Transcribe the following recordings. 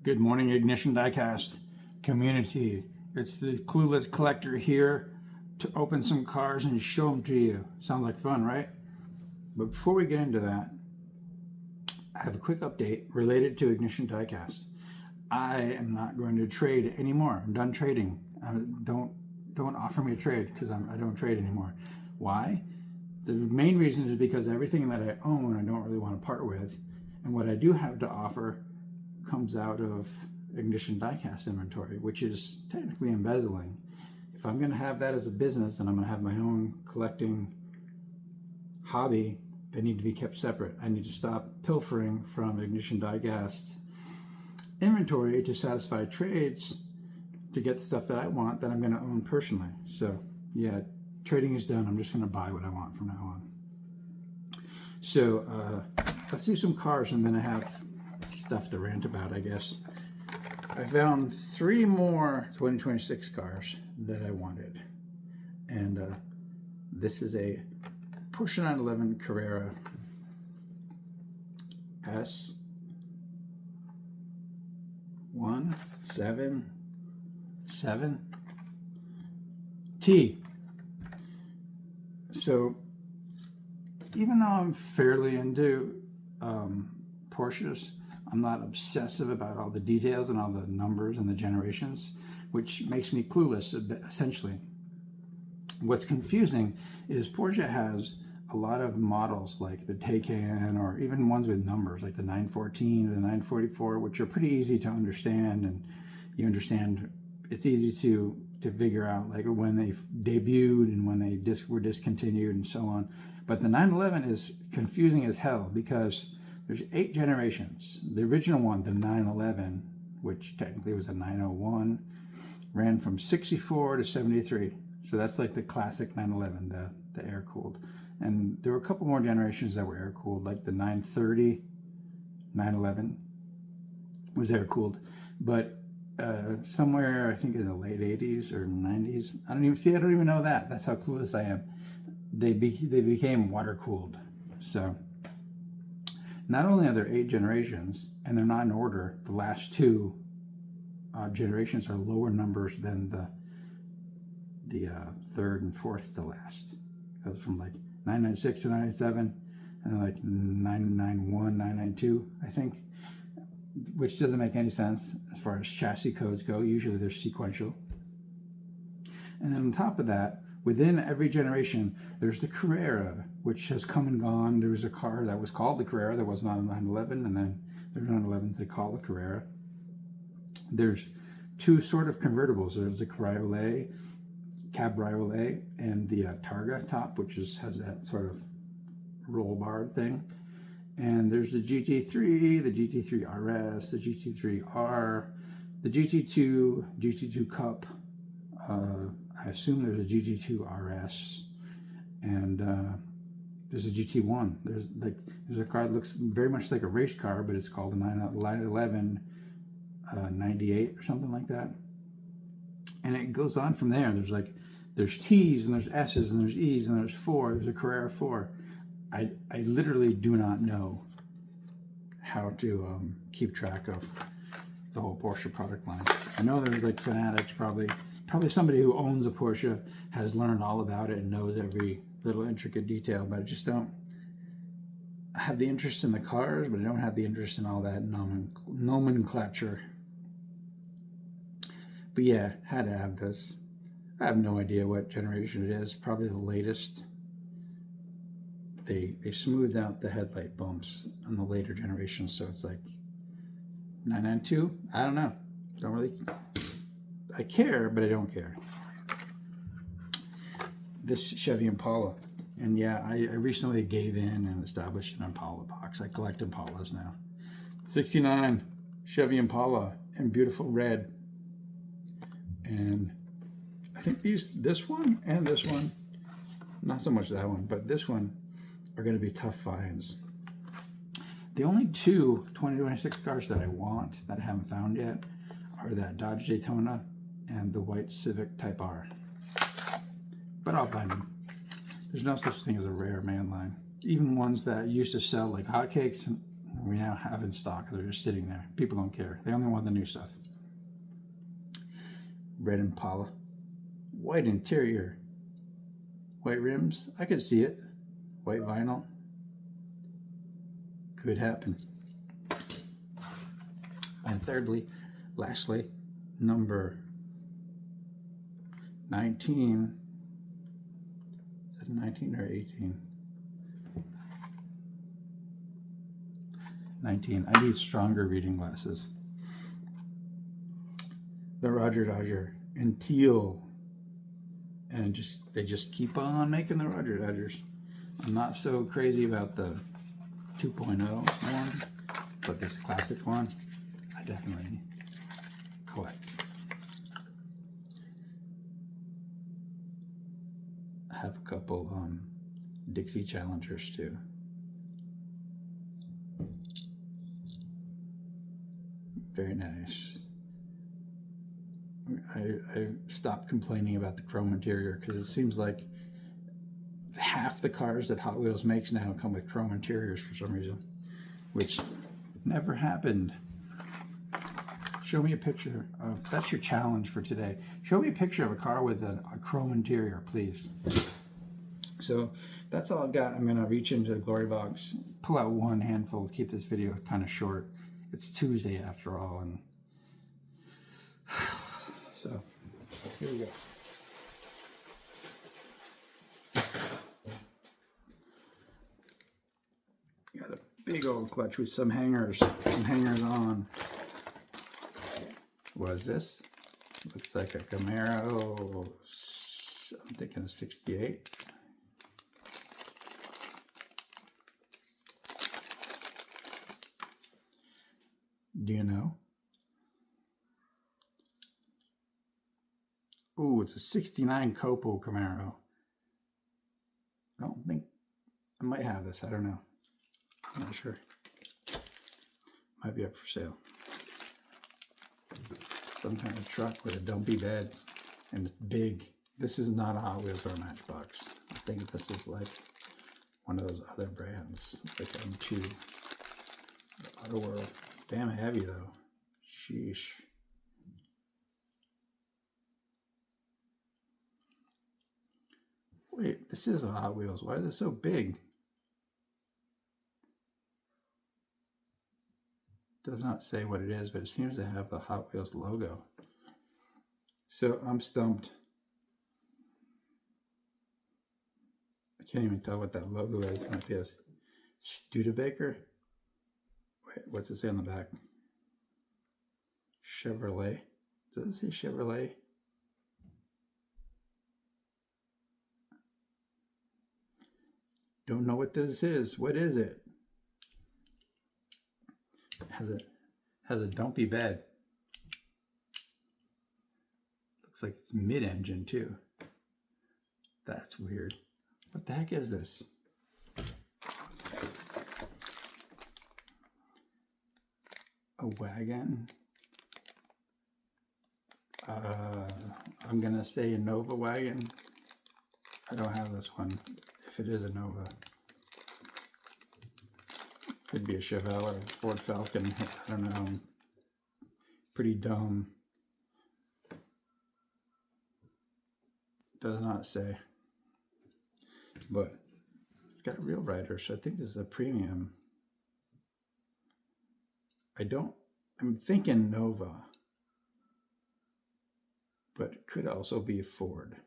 Good morning, Ignition Diecast community. It's the Clueless collector here to open some cars and show them to you. Sounds like fun, right? But before we get into that, I have a quick update related to Ignition Diecast. I am not going to trade anymore. I'm done trading. Don't offer me a trade because I don't trade anymore. Why? The main reason is because everything that I own, I don't really want to part with, and what I do have to offer comes out of Ignition Diecast inventory, which is technically embezzling. If I'm going to have that as a business and I'm going to have my own collecting hobby, they need to be kept separate. I need to stop pilfering from Ignition Diecast inventory to satisfy trades to get the stuff that I want that I'm going to own personally. So yeah, trading is done. I'm just going to buy what I want from now on. So let's do some cars, and then I have stuff to rant about, I guess. I found 3 more 2026 cars that I wanted, and this is a Porsche 911 Carrera S 177 T. So even though I'm fairly into Porsches, I'm not obsessive about all the details and all the numbers and the generations, which makes me clueless, essentially. What's confusing is Porsche has a lot of models like the Taycan, or even ones with numbers like the 914 or the 944, which are pretty easy to understand, and you understand it's easy to figure out like when they debuted and when they were discontinued and so on. But the 911 is confusing as hell because there's 8 generations. The original one, the 911, which technically was a 901, ran from 64 to 73. So that's like the classic 911, the air-cooled. And there were a couple more generations that were air-cooled, like the 930, 911 was air-cooled. But somewhere, I think in the late 80s or 90s, I don't even know that. That's how clueless I am. They became water-cooled. So not only are there 8 generations, and they're not in order, the last 2 generations are lower numbers than the 3rd and 4th to last. It goes from like 996 to 997, and then like 991, 992, I think, which doesn't make any sense as far as chassis codes go. Usually they're sequential. And then on top of that, within every generation, there's the Carrera, which has come and gone. There was a car that was called the Carrera that was not a 911, and then there's 911s they call the Carrera. There's 2 sort of convertibles. There's the Cabriolet, and the Targa top, which has that sort of roll bar thing. And there's the GT3, the GT3 RS, the GT3R, the GT2 Cup. I assume there's a GT2 RS, and there's a GT1. There's a car that looks very much like a race car, but it's called a 911 98 or something like that. And it goes on from there. There's T's and there's S's and there's E's and there's 4. There's a Carrera 4. I literally do not know how to keep track of the whole Porsche product line. I know there's like fanatics, probably somebody who owns a Porsche has learned all about it and knows every little intricate detail, but I just don't have the interest in the cars, but I don't have the interest in all that nomenclature. But yeah, had to have this. I have no idea what generation it is, probably the latest. They smoothed out the headlight bumps on the later generations, so it's like 992. I don't know. Don't really. I care, but I don't care. This Chevy Impala, and yeah, I recently gave in and established an Impala box. I collect Impalas now. 69 Chevy Impala in beautiful red, and I think this one and this one, not so much that one, but this one are going to be tough finds. The only 2 2026 cars that I want that I haven't found yet are that Dodge Daytona and the white Civic Type R. But I'll find them. There's no such thing as a rare man line. Even ones that used to sell like hotcakes, we now have in stock. They're just sitting there. People don't care. They only want the new stuff. Red Impala. White interior. White rims. I could see it. White vinyl. Could happen. And thirdly, lastly, number 19. Is it 19 or 18? 19. I need stronger reading glasses. The Roger Dodger in teal. And they just keep on making the Roger Dodgers. I'm not so crazy about the 2.0 one, but this classic one, I definitely collect. I have a couple Dixie Challengers too. Very nice. I stopped complaining about the chrome interior because it seems like half the cars that Hot Wheels makes now come with chrome interiors for some reason, which never happened. Show me a picture of, that's your challenge for today. Show me a picture of a car with a chrome interior, please. So that's all I've got. I'm gonna reach into the glory box, pull out one handful to keep this video kind of short. It's Tuesday after all, and so here we go. Got a big old clutch with some hangers on. What is this? Looks like a Camaro, I'm thinking a 68. Do you know? Ooh, it's a 69 Copo Camaro. I don't think, I might have this, I don't know. I'm not sure. Might be up for sale. Some kind of truck with a dumpy bed, and it's big. This is not a Hot Wheels or a Matchbox. I think this is like one of those other brands, like M2, Auto World. Damn heavy though. Sheesh. Wait, this is a Hot Wheels. Why is it so big? Does not say what it is, but it seems to have the Hot Wheels logo. So I'm stumped. I can't even tell what that logo is. It might be a Studebaker. Wait, what's it say on the back? Chevrolet. Does it say Chevrolet? Don't know what this is. What is it? It has a dumpy bed. Looks like it's mid-engine too. That's weird. What the heck is this? A wagon. I'm gonna say a Nova wagon. I don't have this one. If it is a Nova, could be a Chevelle or a Ford Falcon. I don't know. Pretty dumb. Does not say. But it's got a real rider, so I think this is a premium. I'm thinking Nova, but it could also be a Ford.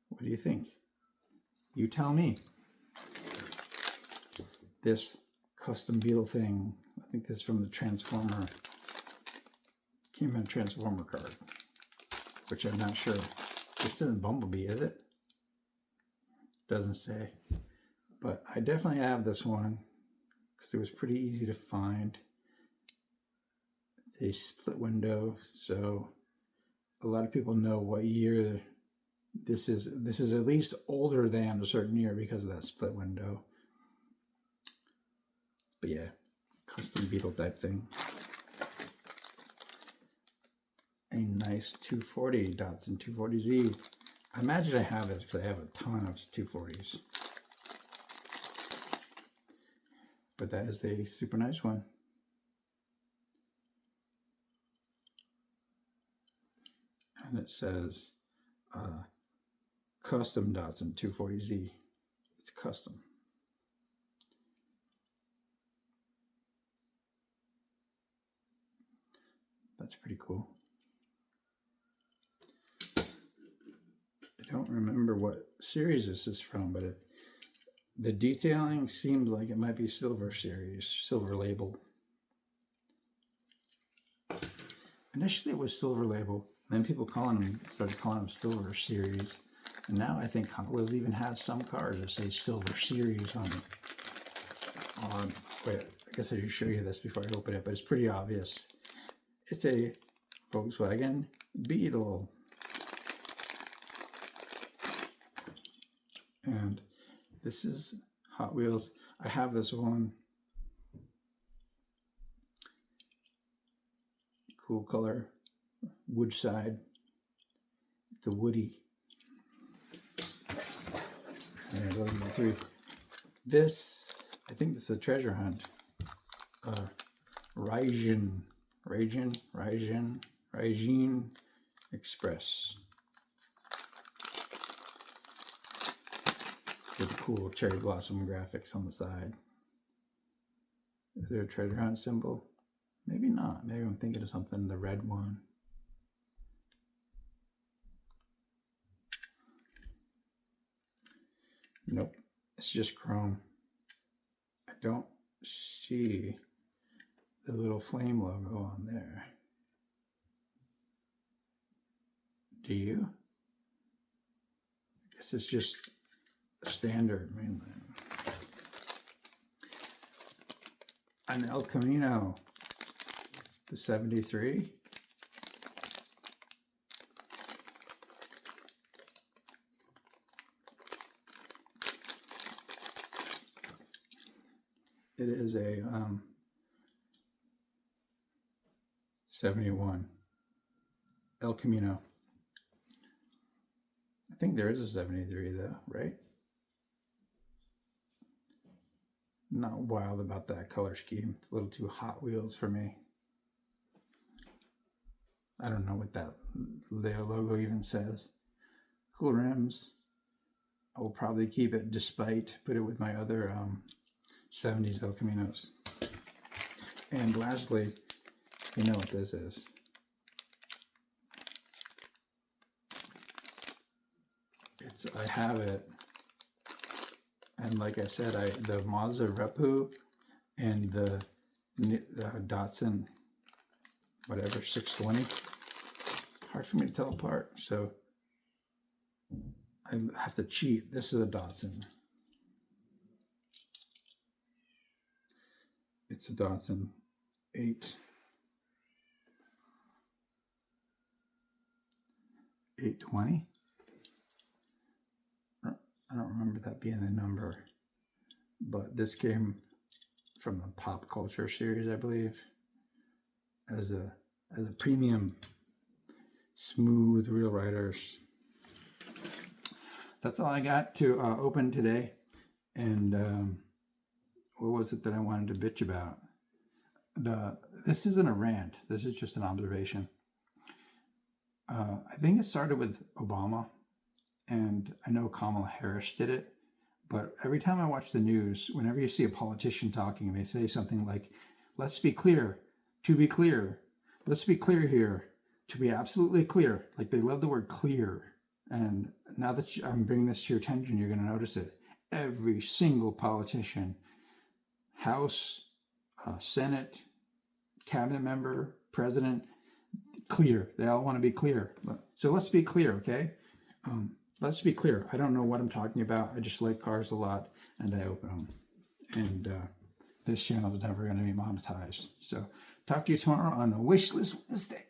What do you think? You tell me. This custom Beetle thing, I think this is from the Transformer. Came in a Transformer card, which I'm not sure. This isn't Bumblebee, is it? Doesn't say. But I definitely have this one because it was pretty easy to find. It's a split window, so a lot of people know what year this is. This is at least older than a certain year because of that split window. But yeah, custom Beetle type thing. A nice 240 Datsun 240Z. I imagine I have this because I have a ton of 240s. but that is a super nice one. And it says custom Datsun 240Z. It's custom. That's pretty cool. I don't remember what series this is from, but the detailing seems like it might be Silver Series, Silver Label. Initially it was Silver Label, then people started calling them Silver Series, and now I think Hot Wheels even have some cars that say Silver Series on it. Wait, I guess I should show you this before I open it, but it's pretty obvious. It's a Volkswagen Beetle. And this is Hot Wheels. I have this one. Cool color. Wood side. It's a Woody. And those are the three. This, I think this is a treasure hunt. Raijin Express. With cool cherry blossom graphics on the side. Is there a treasure hunt symbol? Maybe not. Maybe I'm thinking of something, the red one. Nope, it's just chrome. I don't see the little flame logo on there. Do you? I guess it's just standard mainline. An El Camino, the 73. It is a 71 El Camino. I think there is a 73 though, right? Not wild about that color scheme. It's a little too Hot Wheels for me. I don't know what that logo even says. Cool rims. I will probably keep it despite, put it with my other 70s El Caminos. And lastly, you know what this is. I have it. And like I said, the Mazda Repu and the Datsun, whatever, 620, hard for me to tell apart. So I have to cheat. This is a Datsun. It's a Datsun 820. I don't remember that being the number, but this came from the Pop Culture series, I believe, as a premium smooth Real Riders. That's all I got to open today. And what was it that I wanted to bitch about? This isn't a rant. This is just an observation. I think it started with Obama. And I know Kamala Harris did it, but every time I watch the news, whenever you see a politician talking, they say something like, let's be clear, to be clear, let's be clear here, to be absolutely clear. Like they love the word clear. And now that I'm bringing this to your attention, you're going to notice it. Every single politician, House, Senate, cabinet member, president, clear. They all want to be clear. So let's be clear, okay? Let's be clear. I don't know what I'm talking about. I just like cars a lot, and I open them. And this channel is never going to be monetized. So talk to you tomorrow on Wishlist Wednesday.